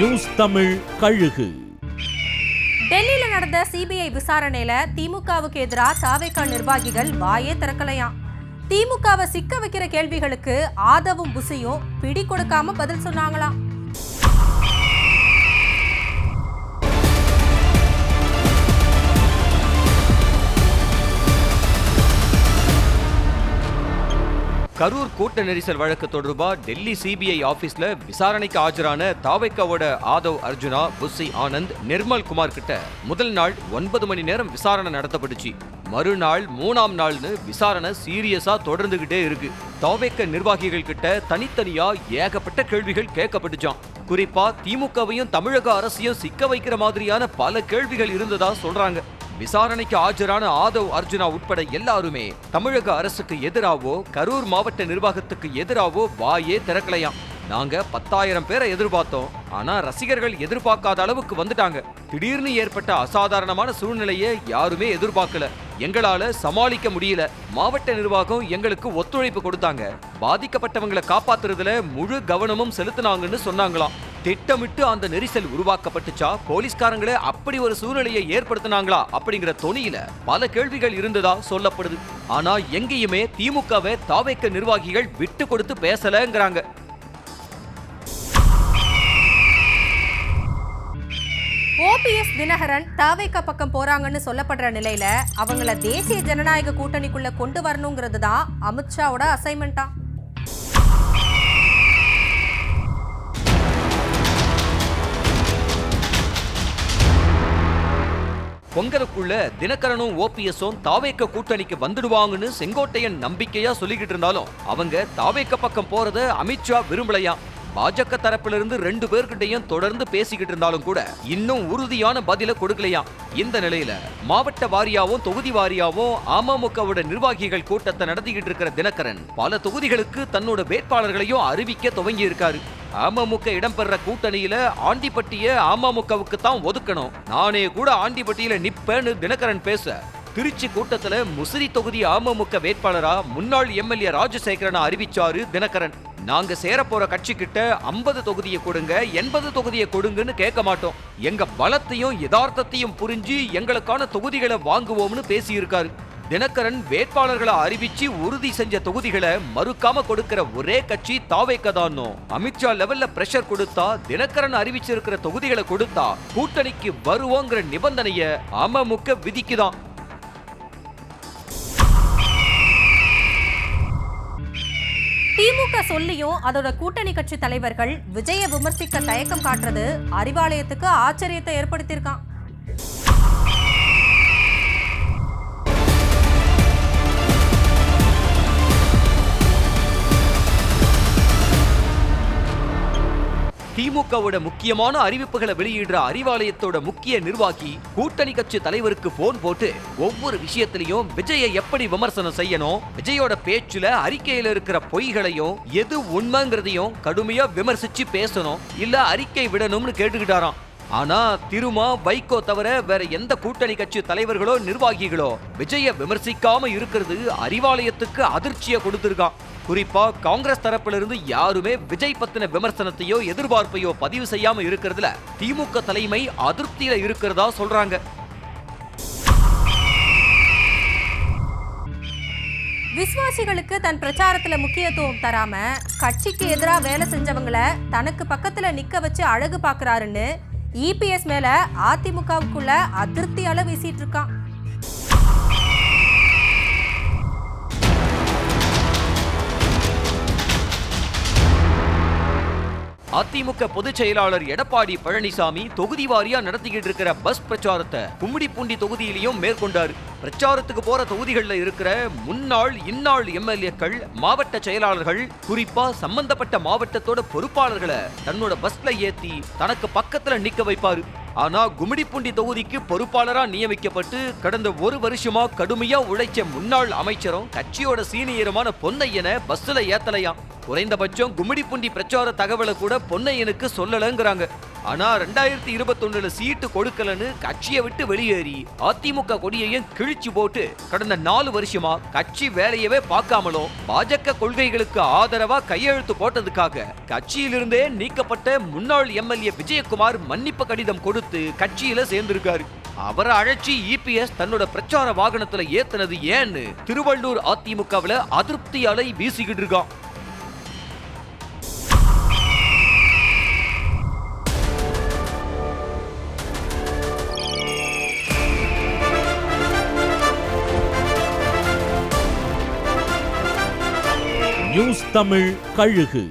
News Tamil கழுகு. டெல்லியில நடந்த சிபிஐ விசாரணையில திமுகவுக்கு எதிராக தாவேகா நிர்வாகிகள் வாயே திறக்கலையாம். திமுகவை சிக்க வைக்கிற கேள்விகளுக்கு ஆதவும் புசியும் பிடி கொடுக்காம பதில் சொன்னாங்களாம். கரூர் கூட்ட நெரிசல் வழக்கு தொடர்பா டெல்லி சிபிஐ ஆபீஸ்ல விசாரணைக்கு ஆஜரான தாவேக்காவோட ஆதவ் அர்ஜுனா, புஸ்ஸி ஆனந்த், நிர்மல் குமார் கிட்ட முதல் நாள் 9 மணி நேரம் விசாரணை நடத்தப்பட்டுச்சு. மறுநாள் 3ஆம் நாள்னு விசாரணை சீரியஸா தொடர்ந்துகிட்டே இருக்கு. தாவேக்க நிர்வாகிகள் கிட்ட தனித்தனியா ஏகப்பட்ட கேள்விகள் கேட்கப்பட்டுச்சான். குறிப்பா திமுகவையும் தமிழக அரசையும் சிக்க வைக்கிற மாதிரியான பல கேள்விகள் இருந்ததா சொல்றாங்க. விசாரணைக்கு ஆஜரான ஆதவ் அர்ஜுனா உட்பட எல்லாருமே தமிழக அரசுக்கு எதிராவோ கரூர் மாவட்ட நிர்வாகத்துக்கு எதிராவோ வாயே திறக்கலையாம். நாங்க 10,000 பேரை எதிர்பார்த்தோம், ஆனா ரசிகர்கள் எதிர்பார்க்காத அளவுக்கு வந்துட்டாங்க. திடீர்னு ஏற்பட்ட அசாதாரணமான சூழ்நிலையை யாருமே எதிர்பார்க்கல. எங்களால சமாளிக்க முடியல. மாவட்ட நிர்வாகம் எங்களுக்கு ஒத்துழைப்பு கொடுத்தாங்க. பாதிக்கப்பட்டவங்களை காப்பாத்துறதுல முழு கவனமும் செலுத்தினாங்கன்னு சொன்னாங்களாம். திட்டமிட்டு அந்த நெரிசல் உருவாக்கப்பட்டுச்சா, போலீஸ்காரங்களே அப்படி ஒரு சூழ்நிலையை ஏற்படுத்தினாங்களா அப்படிங்கிற தொனியில பல கேள்விகள் இருந்ததா சொல்லப்படுது. ஆனா எங்கேயுமே திமுகவை தாவேக்க நிர்வாகிகள் விட்டு கொடுத்து பேசலங்கிறாங்க. ஓபிஎஸ் தினகரன் தாவேக பக்கம் போறாங்கன்னு சொல்லப்படுற நிலையில அவங்கள தேசிய ஜனநாயக கூட்டணிக்குள்ள கொண்டு வரணுங்கிறது தான் அமித்ஷாவோட அசைன்மெண்டா. பொங்கலுக்குள்ள தினகரனும் ஓபிஎஸும் தாவேக்க கூட்டணிக்கு வந்துடுவாங்கன்னு செங்கோட்டையன் நம்பிக்கையா சொல்லிக்கிட்டு இருந்தாலும் அவங்க தாவேக்க பக்கம் போறத அமித்ஷா விரும்பலையாம். பாஜக தரப்பிலிருந்து 2 பேர்கிட்டையும் தொடர்ந்து பேசிக்கிட்டு இருந்தாலும் கூட இன்னும் உறுதியான பதில கொடுக்கலையாம். இந்த நிலையில மாவட்ட வாரியாவும் தொகுதி வாரியாவும் அமமுகவோட நிர்வாகிகள் கூட்டத்தை நடத்திக்கிட்டு இருக்கிற தினகரன் பல தொகுதிகளுக்கு தன்னோட வேட்பாளர்களையும் அறிவிக்க துவங்கி இருக்காரு. அமமுக இடம்பெற கூட்டணியில ஆண்டிப்பட்டிய அமமுகவுக்கு தான் ஒதுக்கணும், நானே கூட ஆண்டிப்பட்டியில நிப்பேன்னு தினகரன் பேச, திருச்சி கூட்டத்துல முசிறி தொகுதி அமமுக வேட்பாளரா முன்னாள் எம்எல்ஏ ராஜசேகரனை அறிவிச்சாரு தினகரன். நாங்க சேரப்போற கட்சி கிட்ட 50 தொகுதியை கொடுங்க, 80 தொகுதியை கொடுங்கன்னு கேட்க மாட்டோம், எங்க பலத்தையும் யதார்த்தத்தையும் புரிஞ்சு எங்களுக்கான தொகுதிகளை வாங்குவோம்னு பேசியிருக்காரு. தினகரன் வேட்பாளர்களை அறிவிச்சு உறுதி செஞ்ச தொகுதிகளை மறுக்காம கொடுக்கிற ஒரே கட்சி தாவேக தான். அமித்ஷா லெவல்ல பிரஷர் கொடுத்தா, தினகரன் அறிவிச்சிருக்கிற தொகுதிகளை கொடுத்தா கூட்டணிக்கு வருவோங்கிற நிபந்தனைய அமமுக விதிக்குதான். திமுக சொல்லியும் அதோட கூட்டணி கட்சி தலைவர்கள் விஜய விமர்சிக்க தயக்கம் காட்டுறது அறிவாலயத்துக்கு ஆச்சரியத்தை ஏற்படுத்தியிருக்கான். திமுகவோட முக்கியமான அறிவிப்புகளை வெளியிடுற அறிவாலயத்தோட முக்கிய நிர்வாகி கூட்டணி கட்சி தலைவருக்கு போன் போட்டு ஒவ்வொரு விஷயத்திலையும் விஜயை எப்படி விமர்சனம் செய்யணும், விஜயோட பேச்சுல அறிக்கையில இருக்கிற பொய்களையும் எது உண்மைங்கிறதையும் கடுமையா விமர்சிச்சு பேசணும், இல்ல அறிக்கை விடணும்னு கேட்டுக்கிட்டாராம். ஆனா திருமா, வைகோ தவிர வேற எந்த கூட்டணி கட்சி தலைவர்களோ நிர்வாகிகளோ விஜய விமர்சிக்காம இருக்கிறது அறிவாலயத்துக்கு அதிர்ச்சியை கொடுத்திருக்கான். குறிப்பா காங்கிரஸ் தரப்புல இருந்து யாருமே விஜய் பத்தின விமர்சனத்தையோ எதிர்பார்ப்பையோ பதிவு செய்யாம இருக்கிறதுல திமுக தலைமை அதிருப்தியில இருக்கிறதா சொல்றாங்க. விசுவாசிகளுக்கு தன் பிரச்சாரத்துல முக்கியத்துவம் தராம கட்சிக்கு எதிராக வேலை செஞ்சவங்களை தனக்கு பக்கத்துல நிக்க வச்சு அழகு பாக்குறாருன்னு இபிஎஸ் மேல அதிமுகவுக்குள்ள அதிருப்தி அளவு வீசிட்டு இருக்கான். அதிமுக பொதுச் செயலாளர் எடப்பாடி பழனிசாமி தொகுதி வாரியா நடத்திக்கிட்டு இருக்கிற பஸ் பிரச்சாரத்தை கும்மிடிப்பூண்டி தொகுதியிலையும் மேற்கொண்டாரு. பிரச்சாரத்துக்கு போற தொகுதிகளில் இருக்கிற முன்னாள் இந்நாள் எம்எல்ஏக்கள், மாவட்ட செயலாளர்கள், குறிப்பா சம்பந்தப்பட்ட மாவட்டத்தோட பொறுப்பாளர்களை தன்னோட பஸ்ல ஏத்தி தனக்கு பக்கத்துல நிக்க வைப்பாரு. ஆனா கும்மிடிப்பூண்டி தொகுதிக்கு பொறுப்பாளரா நியமிக்கப்பட்டு கடந்த 1 வருஷமா கடுமையா உழைச்ச முன்னாள் அமைச்சரும் கட்சியோட சீனியருமான பொன்னையனை பஸ்ல ஏத்தலையாம். குறைந்தபட்சம் கும்மிடிப்பூண்டி பிரச்சார தகவலை கூட பொன்னையனுக்கு சொல்லலங்கிறாங்க. ஆனா 2021 சீட்டு கொடுக்கலன்னு கட்சியை விட்டு வெளியேறி அதிமுக கொடியையும் கிழிச்சு போட்டு கடந்த 4 வருஷமா கட்சி வேலையவே பார்க்காமலும் பாஜக கொள்கைகளுக்கு ஆதரவா கையெழுத்து போட்டதுக்காக கட்சியிலிருந்தே நீக்கப்பட்ட முன்னாள் எம்எல்ஏ விஜயகுமார் மன்னிப்பு கடிதம் கொடுத்து கட்சியில சேர்ந்திருக்காரு. அவரை அழைச்சி இபிஎஸ் தன்னோட பிரச்சார வாகனத்துல ஏத்துனது ஏன்னு திருவள்ளூர் அதிமுகவுல அதிருப்தி அலை வீசிக்கிட்டு இருக்கான். நியூஸ் தமிழ் கழுகு.